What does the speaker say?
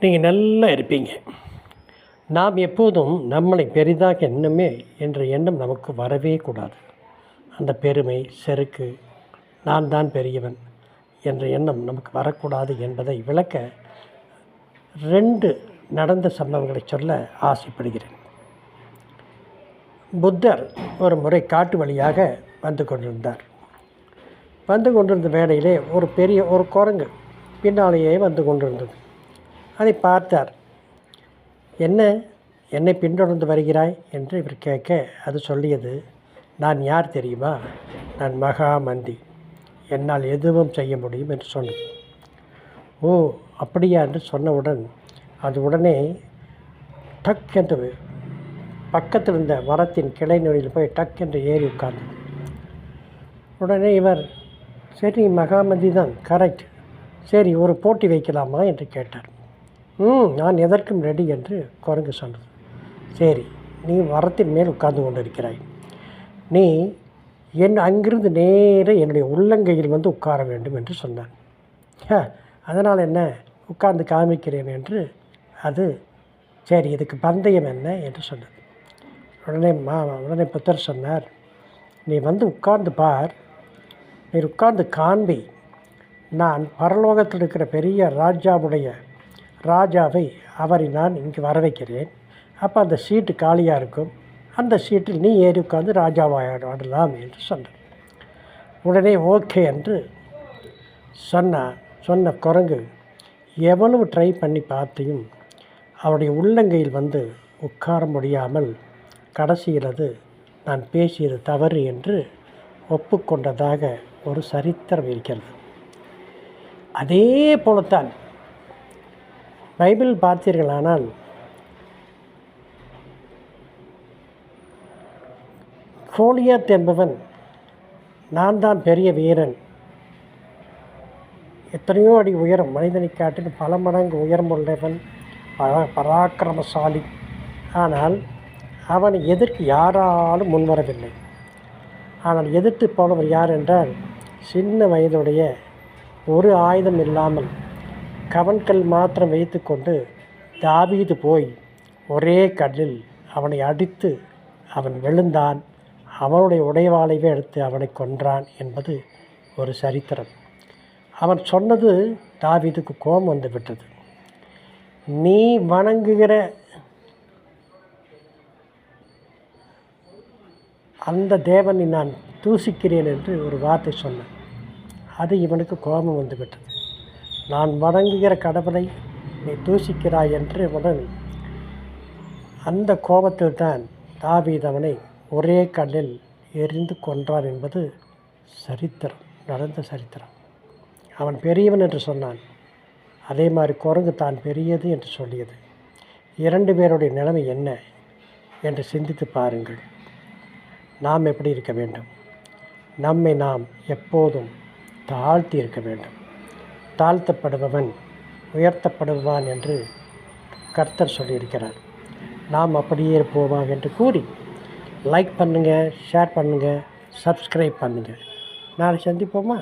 நீங்கள் நல்லா இருப்பீங்க. நாம் எப்போதும் நம்மளை பெரிதாக எண்ணமே என்ற எண்ணம் நமக்கு வரவே கூடாது. அந்த பெருமை, செருக்கு, நான் தான் பெரியவன் என்ற எண்ணம் நமக்கு வரக்கூடாது என்பதை விளக்க 2 நடந்த சம்பவங்களை சொல்ல ஆசைப்படுகிறேன். புத்தர் ஒரு முறை காட்டு வழியாக வந்து கொண்டிருந்தார். வந்து கொண்டிருந்த வேளையிலே ஒரு குரங்கு பின்னாலேயே வந்து கொண்டிருந்தது. அதை பார்த்தார். என்னை பின்தொடர்ந்து வருகிறாய் என்று இவர் கேட்க, அது சொல்லியது, நான் யார் தெரியுமா? நான் மகாமந்தி, என்னால் எதுவும் செய்ய முடியும் என்று சொன்னது. ஓ அப்படியா என்று சொன்னவுடன் அது உடனே டக் என்று பக்கத்தில் இருந்த மரத்தின் கிளை நுனியில் போய் டக் என்று ஏறி உட்கார்ந்தது. உடனே இவர், சரி மகாமந்தி தான், கரெக்ட், சரி ஒரு போட்டி வைக்கலாமா என்று கேட்டார். நான் எதற்கும் ரெடி என்று குரங்கு சொன்னது. சரி, நீ மரத்தின் மேல் உட்கார்ந்து கொண்டிருக்கிறாய், நீ அங்கிருந்து நேர என்னுடைய உள்ளங்கையில் வந்து உட்கார வேண்டும் என்று சொன்னான். அதனால் என்ன, உட்கார்ந்து காமிக்கிறேன் என்று அது, சரி இதுக்கு பந்தயம் என்ன என்று சொன்னது. உடனே புத்தர் சொன்னார், நீ வந்து உட்கார்ந்து பார், நீ உட்கார்ந்து காண்பி, நான் பரலோகத்தில் இருக்கிற பெரிய ராஜாவை அவரை நான் இங்கே வர வைக்கிறேன். அப்போ அந்த சீட்டு காலியாக இருக்கும், அந்த சீட்டில் நீ ஏறி உட்கார்ந்து ராஜாவாடலாம் என்று சொன்னார். உடனே ஓகே என்று சொன்ன குரங்கு எவ்வளவு ட்ரை பண்ணி பார்த்தியும் அவருடைய உள்ளங்கையில் வந்து உட்கார முடியாமல் கடைசியில் அது நான் பேசியது தவறு என்று ஒப்புக்கொண்டதாக ஒரு சரித்திரம் இருக்கிறது. அதே போலத்தான் பைபிள் பார்த்தீர்களானால் கோலியாத் என்பவன், நான் தான் பெரிய வீரன், எத்தனையோ அடி உயரம், மனிதனை காட்டிலும் பல மடங்கு உயரமுள்ளவன், பராக்கிரமசாலி. ஆனால் அவனை எதிர்க்க யாராலும் முன்வரவில்லை. ஆனால் எதிர்த்து போனவர் யார் என்றால், சின்ன வயதுடைய ஒரு ஆயுதம் இல்லாமல் கவன்கல் மாத்திரம் வைத்து கொண்டு தாவீது போய் ஒரே கல்லில் அவனை அடித்து அவன் விழுந்தான். அவனுடைய உடைவாளைவே எடுத்து அவனை கொன்றான் என்பது ஒரு சரித்திரம். அவன் சொன்னது தாவீதுக்கு கோபம் வந்து விட்டது. நீ வணங்குகிற அந்த தேவனை நான் தூசிக்கிறேன் என்று ஒரு வார்த்தை சொன்னான். அது இவனுக்கு கோபம் வந்து விட்டது. நான் வணங்குகிற கடவுளை நீ தூசிக்கிறாய் என்று உடன் அந்த கோபத்தில் தான் தாவீது அவனை ஒரே கல்லில் எறிந்து கொன்றான் என்பது சரித்திரம், நடந்த சரித்திரம். அவன் பெரியவன் என்று சொன்னான். அதே மாதிரி குரங்கு தான் பெரியது என்று சொல்லியது. 2 பேருடைய நிலைமை என்ன என்று சிந்தித்து பாருங்கள். நாம் எப்படி இருக்க வேண்டும்? நம்மை நாம் எப்போதும் தாழ்த்தி இருக்க வேண்டும். தாழ்த்தப்படுபவன் உயர்த்தப்படுவான் என்று கர்த்தர் சொல்லியிருக்கிறார். நாம் அப்படியே இருப்போமா என்று கூறி லைக் பண்ணுங்கள், ஷேர் பண்ணுங்கள், சப்ஸ்கிரைப் பண்ணுங்கள். நாளை சந்திப்போமா?